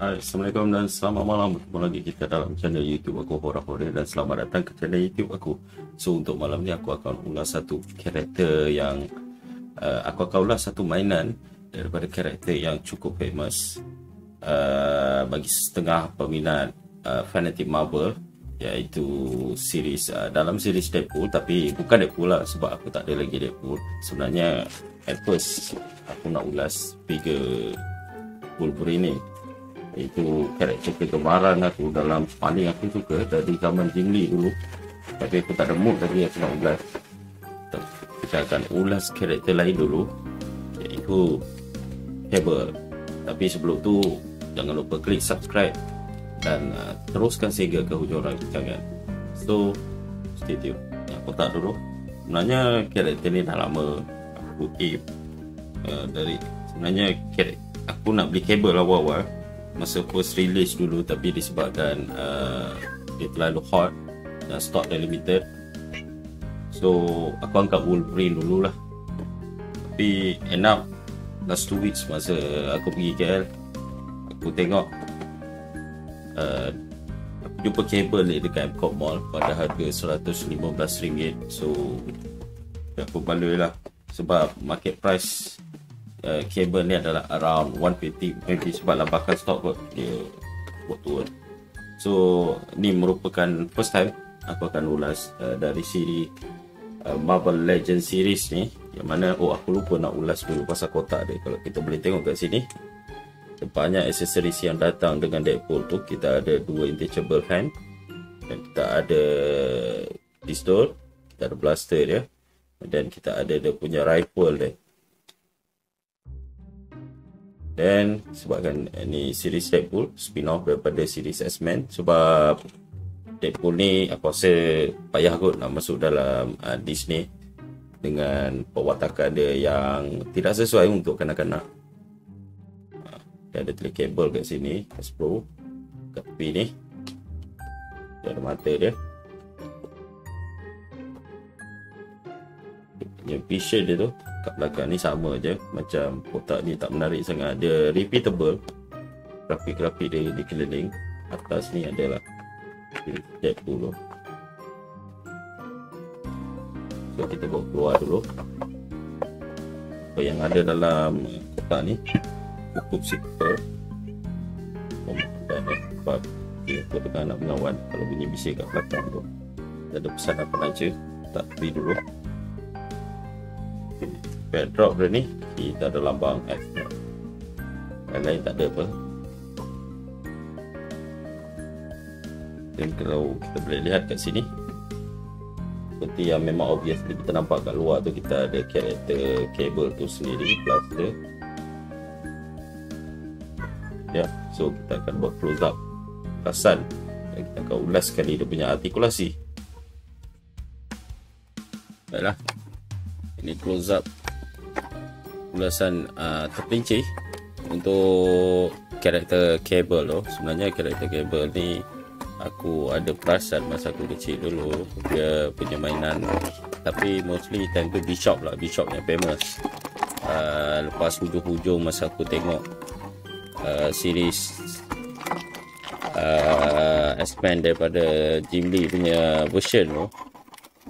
Hai, Assalamualaikum dan selamat malam. Bertemu lagi kita dalam channel YouTube aku, Hora Hora, dan selamat datang ke channel YouTube aku. So untuk malam ni aku akan ulas satu karakter yang aku akan ulas satu mainan daripada karakter yang cukup famous bagi setengah peminat fanatik Marvel, iaitu series dalam series Deadpool. Tapi bukan Deadpool lah, sebab aku tak ada lagi Deadpool. Sebenarnya at first aku nak ulas figure Wolverine ni, itu karakter kegemaran aku, dalam paling aku suka dari zaman Jim Lee dulu. Tapi aku tak ada mood lagi aku nak ulas. Kita akan ulas karakter lain dulu, iaitu Cable. Tapi sebelum tu jangan lupa klik subscribe dan teruskan sehingga ke hujung rancangan. So stay tune. Aku tak dulu, sebenarnya karakter ni dah lama aku aim dari sebenarnya aku nak beli Cable awal-awal masa first release dulu, tapi disebabkan dia terlalu hot dan stock dah limited, so aku angkat Wolverine dulu lah. Tapi end up last 2 weeks masa aku pergi KL, aku tengok aku jumpa Cable ni dekat MCOP Mall pada harga RM115. So aku baloi lah, sebab market price Cable ni adalah around 150 maybe, sebab lambakan stok kot dia buat turun. So ni merupakan first time aku akan ulas dari siri Marvel Legends series ni, yang mana aku lupa nak ulas dulu pasal kotak dia. Kalau kita boleh tengok kat sini, banyak aksesoris yang datang dengan Deadpool tu. Kita ada 2 interchangeable hand, dan kita ada pistol, kita ada blaster dia, dan kita ada dia punya rifle dia. Dan sebabkan ni series Deadpool spin-off daripada series X-Men, sebab Deadpool ni aku rasa payah kot nak masuk dalam Disney dengan perwatakan dia yang tidak sesuai untuk kanak-kanak. Dia ada tulis Cable kat sini, Hasbro, kat tepi ni dia ada mata dia, yang vision dia tu kat belakang ni sama je macam kotak ni, tak menarik sangat. Dia repeatable, grafik-grafik dia di keliling. Atas ni adalah Deadpool. So kita bawa keluar dulu apa yang ada dalam kotak ni. Cukup simple, sebab aku tengah nak melawan. Kalau bunyi bising kat belakang tu ada pesan apa aja, tak tepi dulu. Backdrop dia ni kita ada lambang X, yang lain tak ada apa. Dan kalau kita boleh lihat kat sini, seperti yang memang obvious kita nampak kat luar tu, kita ada karakter Cable tu sendiri plus dia. Ya, so kita akan buat close up perasan dan kita akan ulas sekali dia punya artikulasi. Baiklah, ini close up ulasan terperinci untuk karakter Cable tu. Sebenarnya karakter Cable ni aku ada perasan masa aku kecil dulu, dia punya mainan, tapi mostly time tu Bishop lah, Bishop yang famous. Lepas hujung-hujung masa aku tengok series X-Men daripada Jim Lee punya version tu,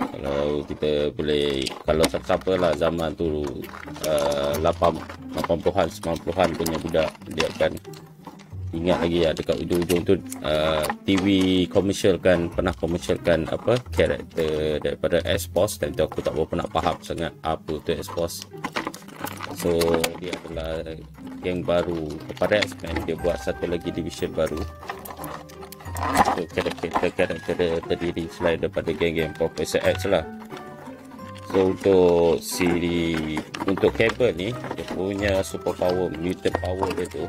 kalau kita boleh, kalau siapa lah zaman tu 80-an 90-an punya budak, dia akan ingat lagi dekat ujung-ujung tu TV pernah komersialkan apa karakter daripada X-Force, dan tu aku tak berapa nak faham sangat apa tu X-Force. So dia adalah geng baru kepada X-Men, dia buat satu lagi division baru. So karakter terdiri selain daripada geng-geng Professor X lah. So untuk untuk Cable ni, dia punya super power, mutant power dia tu,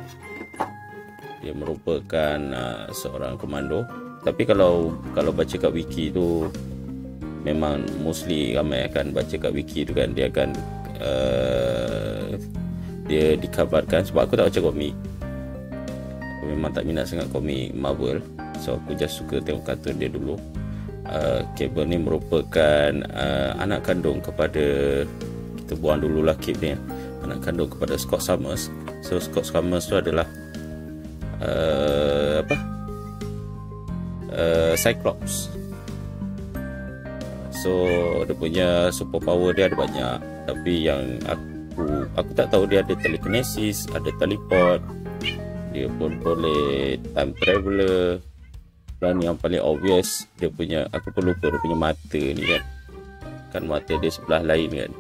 dia merupakan seorang komando. Tapi kalau baca kat wiki tu, memang mostly ramai akan baca kat wiki tu kan, dia akan dia dikabarkan, sebab aku tak baca komik, aku memang tak minat sangat komik Marvel, so aku just suka tengok kartun dia dulu. Cable ni merupakan anak kandung kepada, kita buang dululah Cape ni, anak kandung kepada Scott Summers. So Scott Summers tu adalah apa Cyclops. So dia punya super power dia ada banyak, tapi yang aku tak tahu dia ada telekinesis, ada teleport, dia pun boleh time traveler, dan yang paling obvious dia punya, aku pun lupa dia punya mata ni kan mata dia sebelah lain kan.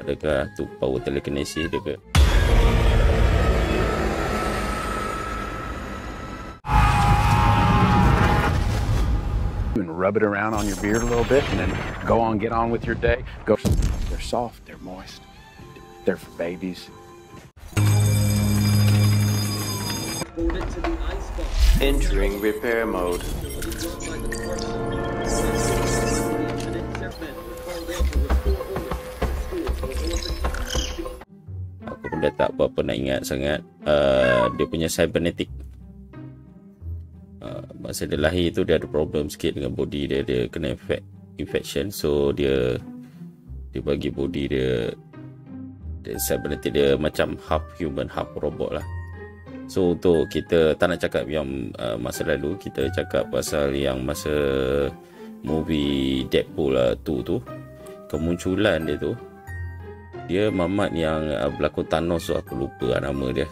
Adakah tu power telekinesis dia ke? And rub it around on your beard a little bit and then go on, get on with your day. They're soft, they're moist, they're for babies. Entering repair mode. Aku pun dah tak apa-apa nak ingat sangat. Dia punya cybernetic, masa dia lahir tu dia ada problem sikit dengan body dia, dia kena infection, so dia bagi body dia cybernetic dia macam half human half robot lah. So untuk kita tak nak cakap yang masa lalu, kita cakap pasal yang masa movie Deadpool lah tu kemunculan dia tu, dia mamat yang berlakon Thanos tu, aku lupa nama dia.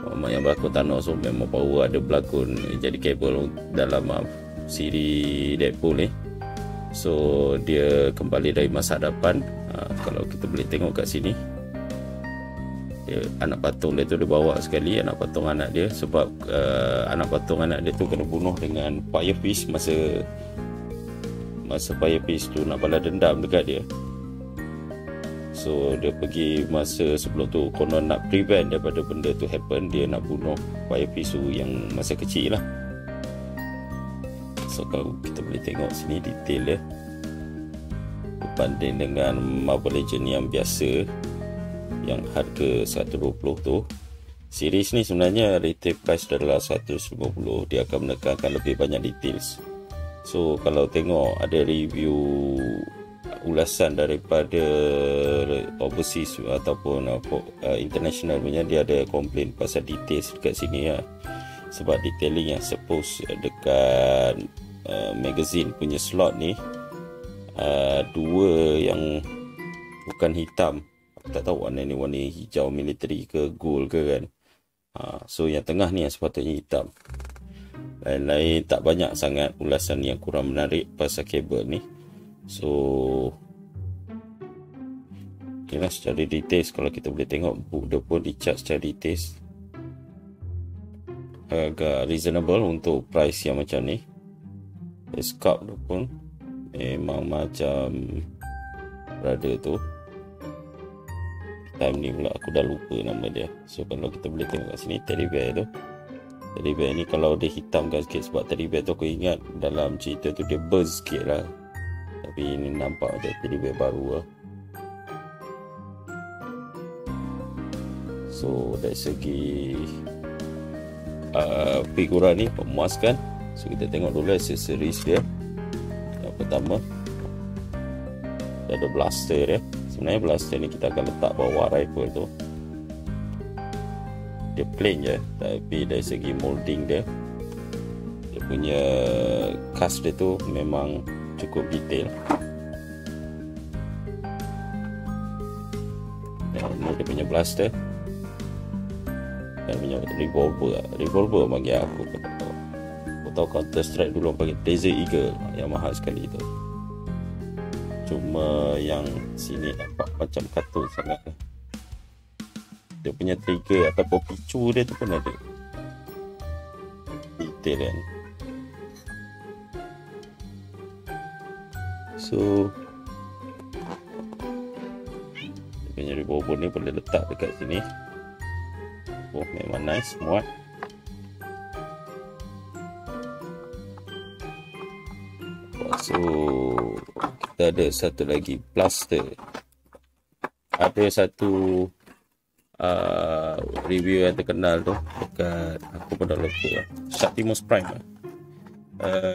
Mamat yang berlakon Thanos tu memang power, ada berlakon jadi Cable dalam siri Deadpool ni. So dia kembali dari masa hadapan. Kalau kita boleh tengok kat sini, dia, anak patung dia tu dia bawa sekali anak patung anak dia, sebab anak patung anak dia tu kena bunuh dengan Fire Fist masa Fire Fist tu nak balas dendam dekat dia. So dia pergi masa sebelum tu, konon nak prevent daripada benda tu happen, dia nak bunuh Fire Fist tu yang masa kecil lah. So kalau kita boleh tengok sini detail dia, berbanding dengan Marvel Legends yang biasa yang harga 120 tu, series ni sebenarnya retail price adalah 150. Dia akan menekankan lebih banyak details. So kalau tengok ada review ulasan daripada overseas ataupun international punya, dia ada komplain pasal details dekat sini lah. Sebab detailing yang suppose dekat magazine punya slot ni, dua yang bukan hitam, aku tak tahu warna ni warna hijau military ke gold ke kan. So yang tengah ni yang sepatutnya hitam. Lain-lain tak banyak sangat ulasan yang kurang menarik pasal kabel ni. So inilah secara details, kalau kita boleh tengok book dia pun di-chart secara details, agak reasonable untuk price yang macam ni. Scarf dia pun memang macam berada tu. Time ni pula aku dah lupa nama dia. So kalau kita boleh tengok kat sini teddy bear tu, teddy bear ni kalau dia hitamkan sikit, sebab teddy bear tu aku ingat dalam cerita tu dia burn sikit lah, tapi ini nampak ada teddy bear baru lah. So dari segi figura ni memuaskan. So kita tengok dulu aksesoris dia. Yang pertama, dia ada blaster dia. Sebenarnya blaster ni kita akan letak bawah rifle tu. Dia plain je, tapi dari segi molding dia, dia punya cast dia tu memang cukup detail. Dan ni dia punya blaster. Dan punya revolver bagi aku tahu Counter Strike dulu orang panggil Desert Eagle yang mahal sekali tu. Cuma yang sini nampak macam kartun sangat. Dia punya trigger ataupun picu dia tu pun ada detail kan. So dia punya revolver ni boleh letak dekat sini. Oh memang nice, muat. So kita ada satu lagi blaster. Ada satu review yang terkenal tu dekat, aku pun dah lupa lah, Optimus Prime lah.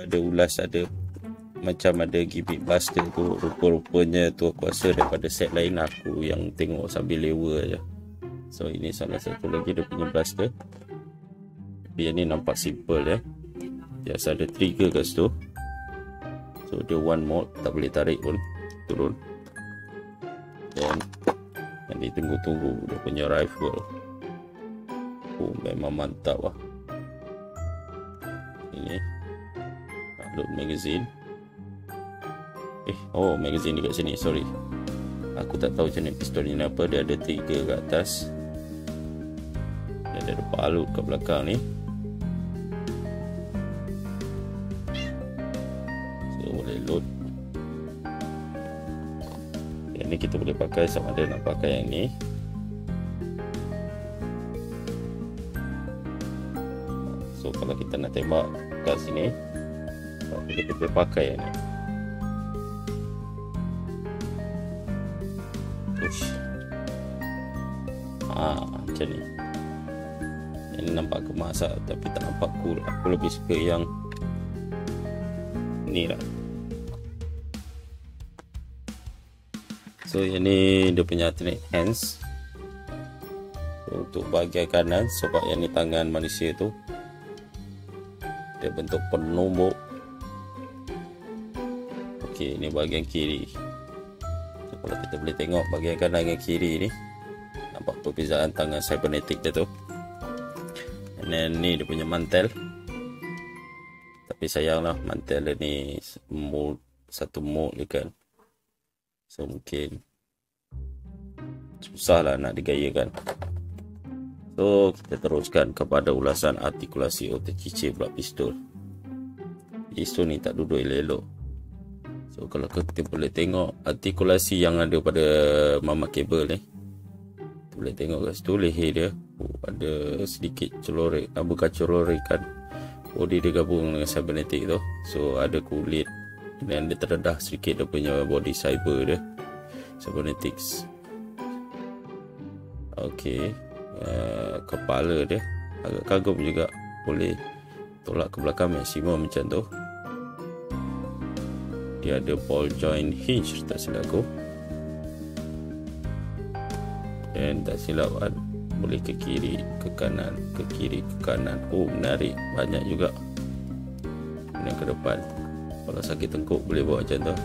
Dia ulas ada macam ada gimmick blaster tu. Rupa-rupanya tu aku rasa daripada set lain aku yang tengok sambil lewa je. So ini salah satu lagi dia punya blaster. Tapi yang ni nampak simple ya. Biasa ada trigger kat situ. So dia one mode, tak boleh tarik pun, turun. Dan yang ditunggu-tunggu dia punya rifle. Oh, memang mantap lah. Ini load magazine. Oh, magazine dekat sini, sorry. Aku tak tahu macam ni pistol ni apa. Dia ada trigger kat atas. Dia ada balut kat belakang ni. So boleh load. Yang ni kita boleh pakai sama ada nak pakai yang ni. So kalau kita nak tembak kat sini, kita boleh pakai yang ni. Push. Macam ni. Ini nampak kemas lah, tapi tak nampak cool. Aku lebih suka yang ni lah. So yang ni dia punya alternate hands. So, untuk bahagian kanan, sebab yang ni tangan manusia tu, dia bentuk penumbuk. Okey, ni bahagian kiri. So, kalau kita boleh tengok bahagian kanan dengan kiri ni, nampak perbezaan tangan cybernetic dia tu. And then ni dia punya mantel. Tapi sayanglah mantel dia ni mode, satu mode je kan. So mungkin susah lah nak digayakan. So kita teruskan kepada ulasan artikulasi OTCC pula pistol. Pistol ni tak duduk elok-elok. So kalau kita boleh tengok artikulasi yang ada pada mama kabel ni, boleh tengok kat situ leher dia ada sedikit celorek, bukan celorikan. Body dia gabung dengan cybernetic tu. So ada kulit dan dia terdedah sedikit dia punya body cyber dia, cybernetics. Okey, kepala dia agak kagum juga, boleh tolak ke belakang maksimum macam tu. Dia ada ball joint hinge tak silap aku. Dan tak silap boleh ke kiri, ke kanan, ke kiri, ke kanan. Oh, menarik, banyak juga. Dan ke depan, kalau sakit tengkuk boleh bawa macam tu.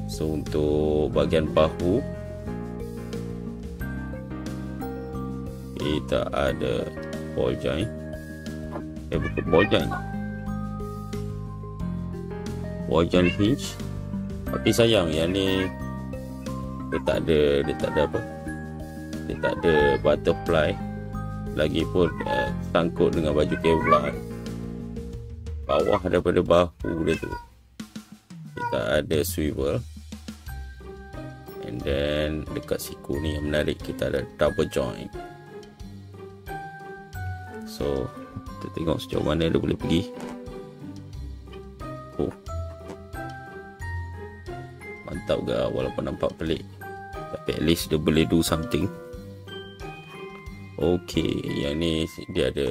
So untuk bahagian bahu, kita ada ball joint. Bukan ball joint, ball joint hinge. Tapi sayang yang ni dia tak ada apa, dia tak ada butterfly. Lagipun sangkut dengan baju Kevlar. Bawah daripada bahu dia tu kita ada swivel. And then dekat siku ni yang menarik, kita ada double joint. So kita tengok sejauh mana dia boleh pergi. Oh, mantap gak, walaupun nampak pelik, tapi at least dia boleh do something. Okey, yang ni dia ada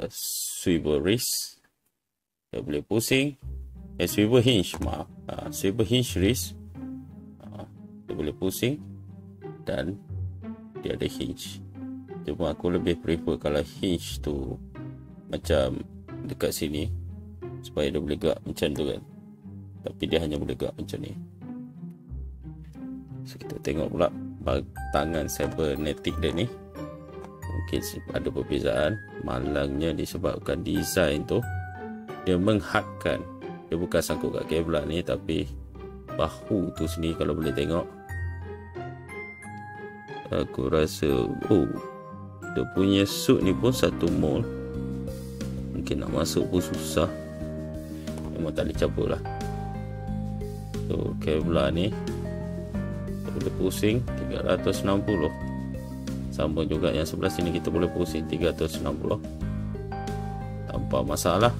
swivel wrist, dia boleh pusing. Swivel hinge, maaf, swivel hinge wrist, dia boleh pusing. Dan dia ada hinge. Cuma aku lebih prefer kalau hinge tu macam dekat sini, supaya dia boleh gerak macam tu kan. Tapi dia hanya boleh gerak macam ni. So kita tengok pula tangan cybernetic dia ni, mungkin ada perbezaan. Malangnya disebabkan design tu dia menghadkan. Dia bukan sangkut kat Kevlar ni, tapi bahu tu sendiri kalau boleh tengok, aku rasa dia punya suit ni pun satu mold. Mungkin nak masuk pun susah, memang tak boleh cabut lah. So Kevlar ni boleh pusing 360. Sama juga yang sebelah sini, kita boleh pusing 360 tanpa masalah.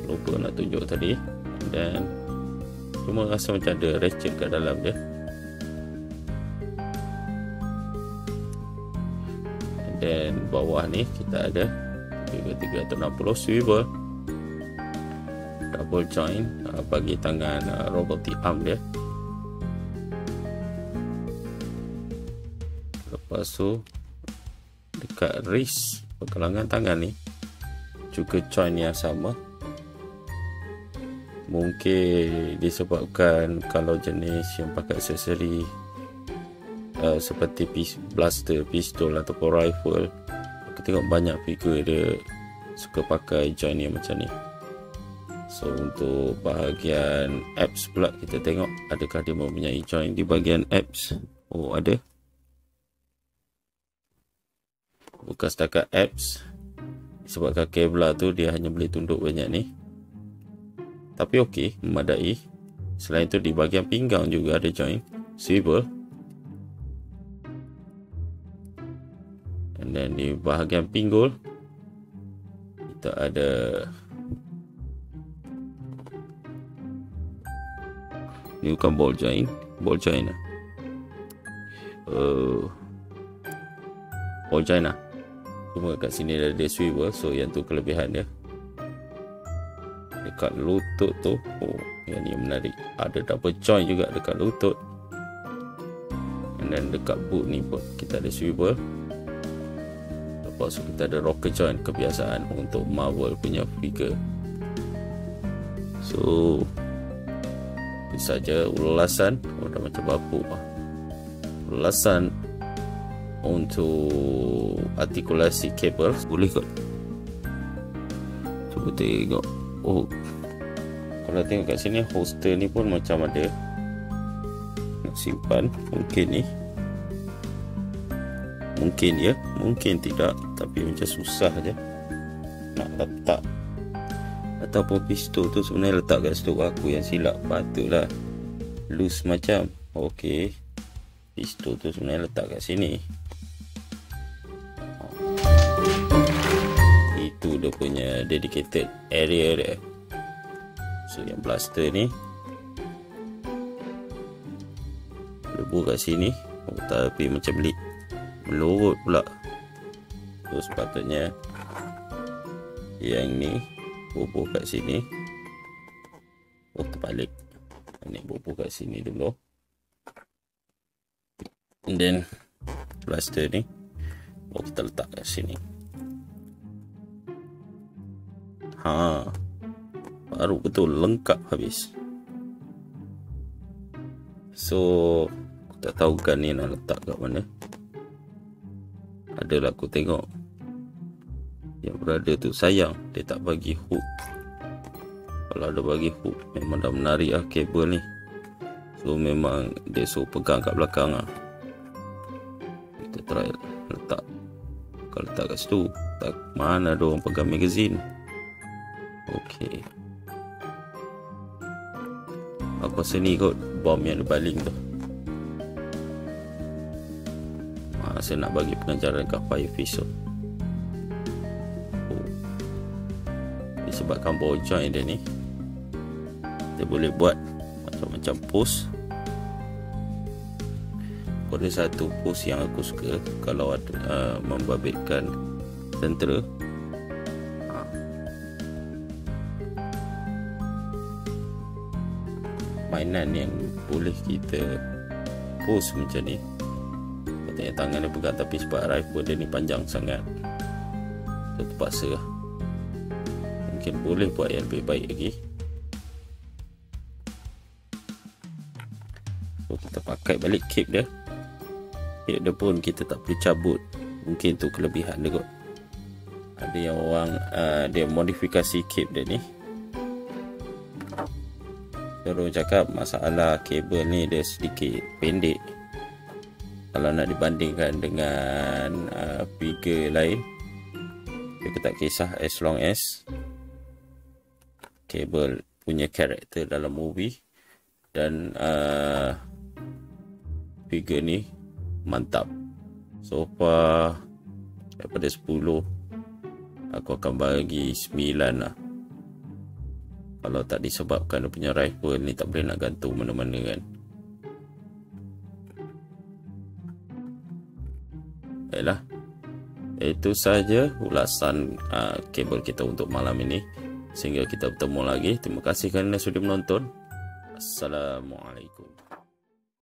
Lupa nak tunjuk tadi. Dan cuma rasa macam ada ratchet kat dalam dia. Dan bawah ni kita ada 360 swivel, double joint bagi tangan robotic arm dia. Lepas tu dekat wrist, pergelangan tangan ni juga join yang sama. Mungkin disebabkan kalau jenis yang pakai aksesori seperti blaster, pistol ataupun rifle, aku tengok banyak figure dia suka pakai join yang macam ni. So untuk bahagian abs pula, kita tengok adakah dia mempunyai join di bahagian abs. Oh, ada. Bukan setakat abs, sebabkan Kevlar tu dia hanya boleh tunduk banyak ni, tapi okey, memadai. Selain tu di bahagian pinggang juga ada join swivel, dan di bahagian pinggul kita ada ni, bukan ball joint lah. Ball joint lah. Cuma kat sini ada swivel, so yang tu kelebihan dia. Dekat lutut tu, oh, yang ni menarik, ada double joint juga dekat lutut. Dan dekat boot ni pun kita ada swivel. Lepas tu kita ada rocker joint, kebiasaan untuk Marvel punya figure. So itu saja ulasan. Dah macam bapuk lah. Ulasan untuk artikulasi kabel. Boleh kot. Cuba tengok. Oh, kalau tengok kat sini, holster ni pun macam ada nak simpan. Mungkin ni, mungkin ya, mungkin tidak, tapi macam susah je nak letak. Ataupun pistol tu sebenarnya letak kat situ, aku yang silap. Patutlah loose macam. Okey, pistol tu sebenarnya letak kat sini. Itu dia punya dedicated area dia. So yang blaster ni lebu kat sini. Oh, tapi macam melorot pula. So sepatutnya yang ni bobo kat sini. Oh, terbalik. Ini bobo kat sini dulu. And then blaster ni, oh, kita letak kat sini. Baru betul lengkap habis. So aku tak tahu kan ni nak letak kat mana. Adalah aku tengok yang berada tu, sayang dia tak bagi hook. Kalau ada bagi hook, memang dah menarik lah kabel ni. So memang dia suruh pegang kat belakang lah. Kita try letak. Kalau letak kat situ, tak, mana ada orang pegang magazine. Okey, aku rasa ni kot bom yang dia baling tu. Saya nak bagi pengajaran kat Firefish tu. Oh, disebabkan ball joint dia ni, dia boleh buat macam-macam pose. Ada satu pose yang aku suka, kalau ada membabitkan tentera. Mainan yang boleh kita pose macam ni. Katanya tangan dia pegang, tapi sebab rifle dia ni panjang sangat, kita terpaksa lah. Mungkin boleh buat yang lebih baik lagi. So kita pakai balik cape dia. Cape dia pun kita tak perlu cabut. Mungkin tu kelebihan dia kot. Ada yang orang dia modifikasi cape dia ni. Terus cakap masalah kabel ni dia sedikit pendek kalau nak dibandingkan dengan figure lain. Dia tak kisah as long as kabel punya karakter dalam movie, dan figure ni mantap. So far daripada 10 aku akan bagi 9 lah. Kalau tak disebabkan dia punya rifle ni tak boleh nak gantung mana-mana kan. Baiklah, itu saja ulasan kabel kita untuk malam ini. Sehingga kita bertemu lagi. Terima kasih kerana sudah menonton. Assalamualaikum.